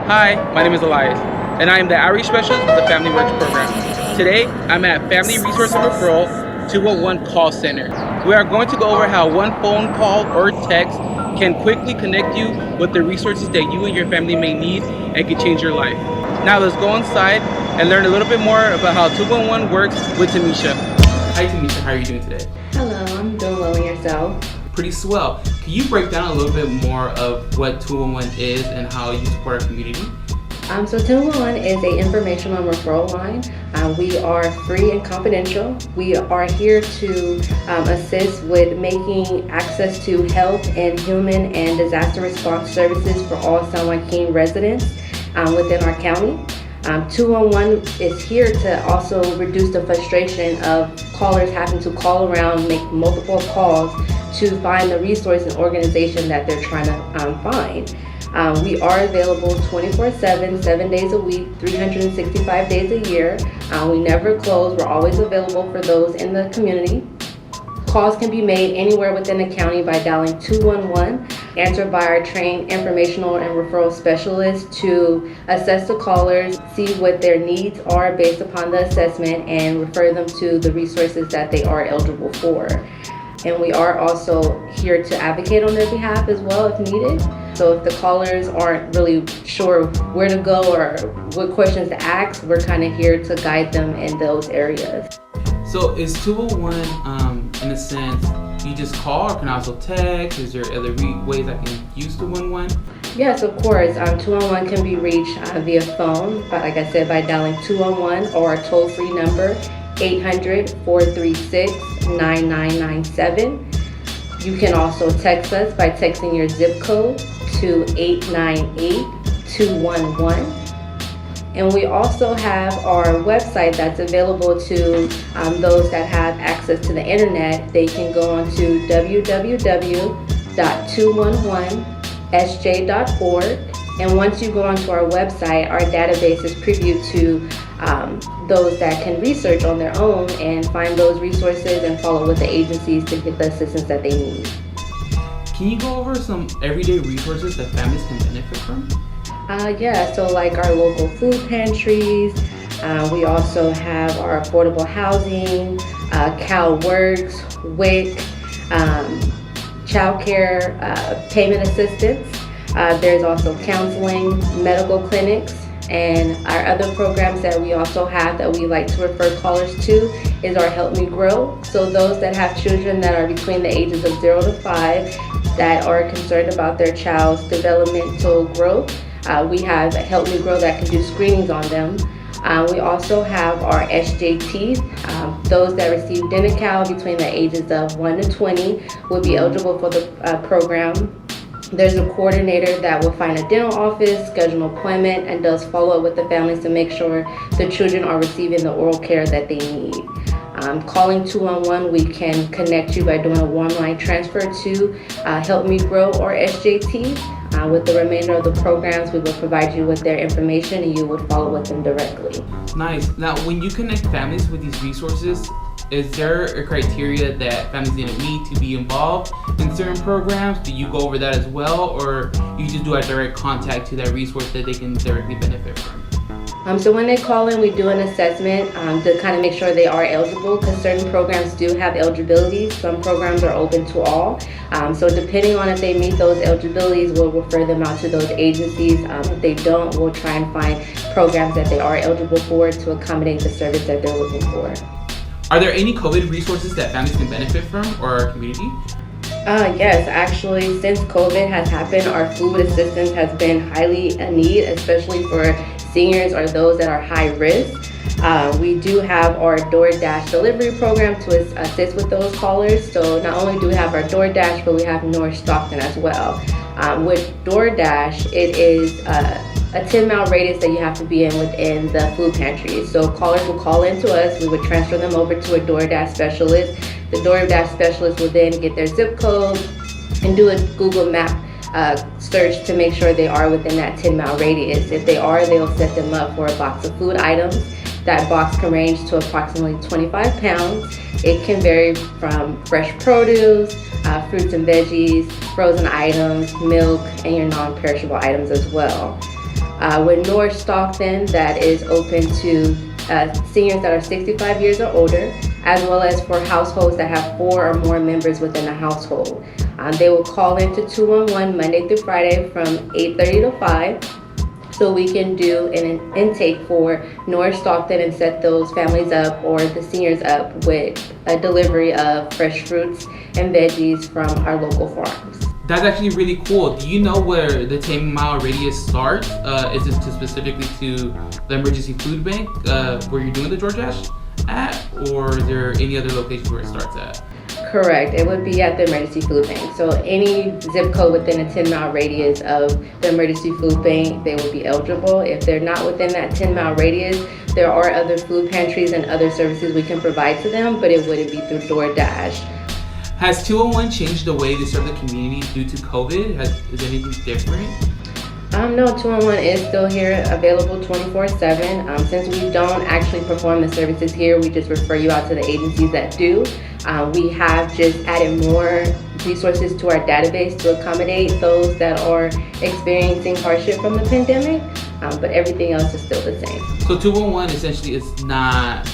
Hi, my name is Elias, and I am the Outreach Specialist with the Family Works Program. Today, I'm at Family Resource and Referral 211 Call Center. We are going to go over how one phone call or text can quickly connect you with the resources that you and your family may need and can change your life. Now let's go inside and learn a little bit more about how 211 works with Tamisha. Hi Tamisha, how are you doing today? Hello, I'm doing well, and yourself? Pretty swell. Can you break down a little bit more of what 211 is and how you support our community? So 211 is an informational and referral line. We are free and confidential. We are here to assist with making access to health and human and disaster response services for all San Joaquin residents within our county. 211 is here to also reduce the frustration of callers having to call around, make multiple calls to find the resource and organization that they're trying to find. We are available 24/7, 7 days a week, 365 days a year. We never close. We're always available for those in the community. Calls can be made anywhere within the county by dialing 211, answered by our trained informational and referral specialists to assess the callers, see what their needs are based upon the assessment, and refer them to the resources that they are eligible for. And we are also here to advocate on their behalf as well if needed. So if the callers aren't really sure where to go or what questions to ask, we're kind of here to guide them in those areas. So is 201, in a sense, you just call or can I also text? Is there other ways I can use 211? Yes, of course. 211 can be reached via phone, but like I said, by dialing 211 or our toll-free number, 800-436-9997. You can also text us by texting your zip code to 898-211. And we also have our website that's available to those that have access to the internet. They can go on to www.211sj.org. And once you go onto our website, our database is previewed to those that can research on their own and find those resources and follow with the agencies to get the assistance that they need. Can you go over some everyday resources that families can benefit from? Yeah, so like our local food pantries, we also have our affordable housing, CalWorks, WIC, child care payment assistance. There's also counseling, medical clinics, and our other programs that we also have that we like to refer callers to is our Help Me Grow. So those that have children that are between the ages of 0 to 5 that are concerned about their child's developmental growth, we have Help Me Grow that can do screenings on them. We also have our SJT. Those that receive DentaCal between the ages of 1 to 20 will be eligible for the program. There's a coordinator that will find a dental office, schedule an appointment, and does follow up with the families to make sure the children are receiving the oral care that they need. Calling 211, we can connect you by doing a warm line transfer to Help Me Grow or SJT. With the remainder of the programs, we will provide you with their information and you would follow with them directly. Nice. Now, when you connect families with these resources, is there a criteria that families need to meet to be involved in certain programs? Do you go over that as well, or you just do a direct contact to that resource that they can directly benefit from? So when they call in, we do an assessment to kind of make sure they are eligible, because certain programs do have eligibility. Some programs are open to all. So depending on if they meet those eligibilities, we'll refer them out to those agencies. If they don't, we'll try and find programs that they are eligible for to accommodate the service that they're looking for. Are there any COVID resources that families can benefit from or our community? Yes, actually, since COVID has happened, our food assistance has been highly in need, especially for seniors or those that are high risk. We do have our DoorDash delivery program to assist with those callers. So not only do we have our DoorDash, but we have North Stockton as well. With DoorDash, it is a 10-mile radius that you have to be in within the food pantry. So callers will call in to us, we would transfer them over to a DoorDash specialist. The DoorDash specialist will then get their zip code and do a Google Map search to make sure they are within that 10-mile radius. If they are, they'll set them up for a box of food items That box can range to approximately 25 pounds. It can vary from fresh produce, fruits and veggies, frozen items, milk, and your non-perishable items as well. With North Stockton, that is open to seniors that are 65 years or older, as well as for households that have 4 or more members within the household. They will call into 211 Monday through Friday from 8:30 to 5, so we can do an intake for North Stockton and set those families up or the seniors up with a delivery of fresh fruits and veggies from our local farms. That's actually really cool. Do you know where the 10-mile radius starts? Is this specifically to the emergency food bank where you're doing the DoorDash at, or is there any other location where it starts at? Correct. It would be at the emergency food bank. So any zip code within a 10-mile radius of the emergency food bank, they would be eligible. If they're not within that 10-mile radius, there are other food pantries and other services we can provide to them, but it wouldn't be through DoorDash. Has 211 changed the way they serve the community due to COVID? Is anything different? No, 211 is still here, available 24/7. Since we don't actually perform the services here, we just refer you out to the agencies that do. We have just added more resources to our database to accommodate those that are experiencing hardship from the pandemic, but everything else is still the same. So 211 essentially is not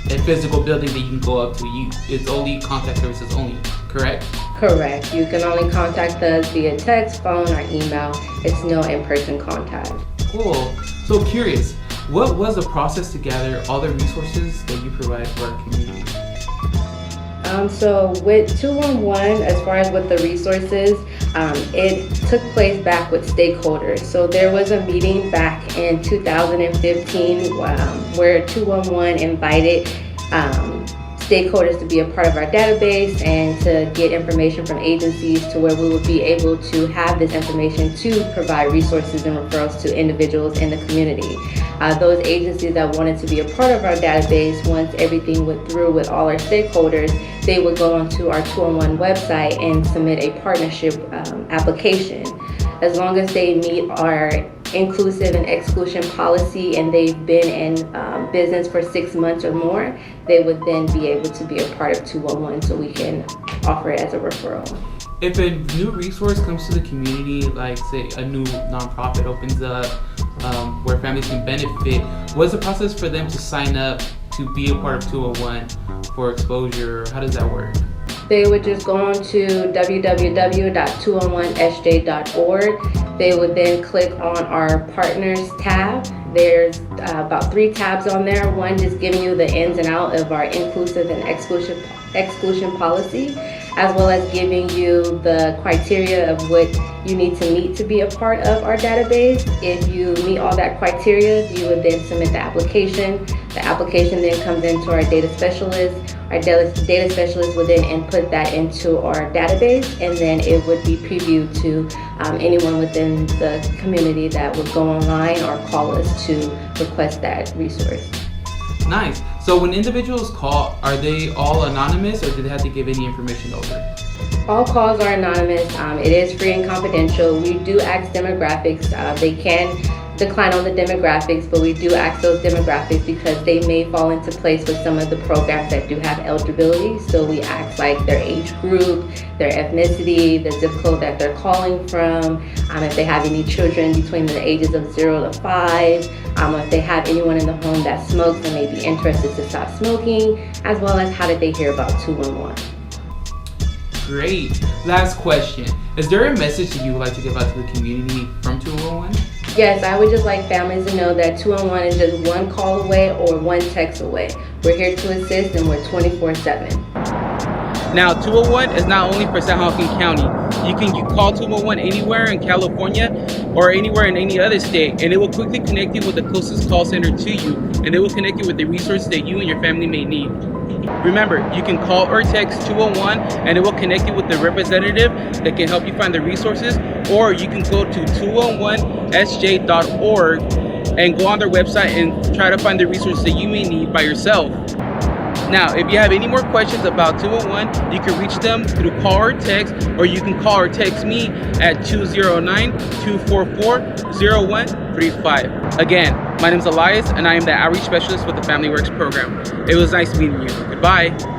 a physical building that you can go up to. It's only contact services only, correct? Correct. You can only contact us via text, phone, or email. It's no in-person contact. Cool. So curious, what was the process to gather all the resources that you provide for our community? So with 211, as far as with the resources, it took place back with stakeholders. So there was a meeting back in 2015 where 211 invited stakeholders to be a part of our database and to get information from agencies to where we would be able to have this information to provide resources and referrals to individuals in the community. Those agencies that wanted to be a part of our database, once everything went through with all our stakeholders, they would go onto our 211 website and submit a partnership application. As long as they meet our inclusive and exclusion policy and they've been in business for 6 months or more, they would then be able to be a part of 211, so we can offer it as a referral. If a new resource comes to the community, like say a new nonprofit opens up where families can benefit, what's the process for them to sign up to be a part of 201 for exposure? How does that work? They would just go on to www.211sj.org. They would then click on our partners tab. There's about 3 tabs on there. One just giving you the ins and out of our inclusive and exclusion policy, as well as giving you the criteria of what you need to meet to be a part of our database. If you meet all that criteria, you would then submit the application. The application then comes into our data specialist. Our data specialist would then input that into our database, and then it would be previewed to anyone within the community that would go online or call us to request that resource. Nice. So when individuals call, are they all anonymous or do they have to give any information over? All calls are anonymous. It is free and confidential. We do ask demographics. They can decline on the demographics, but we do ask those demographics because they may fall into place with some of the programs that do have eligibility. So we ask like their age group, their ethnicity, the zip code that they're calling from, if they have any children between the ages of 0 to 5, if they have anyone in the home that smokes and may be interested to stop smoking, as well as how did they hear about 211. Great. Last question. Is there a message that you would like to give out to the community from 211? Yes, I would just like families to know that 211 is just one call away or one text away. We're here to assist and we're 24/7. Now, 201 is not only for San Joaquin County. You can call 201 anywhere in California or anywhere in any other state, and it will quickly connect you with the closest call center to you, and it will connect you with the resources that you and your family may need. Remember, you can call or text 201 and it will connect you with the representative that can help you find the resources, or you can go to 211sj.org and go on their website and try to find the resources that you may need by yourself. Now, if you have any more questions about 201, you can reach them through call or text, or you can call or text me at 209-244-0135. Again, My name is Elias, and I am the Outreach Specialist with the Family Works program. It was nice meeting you. Goodbye.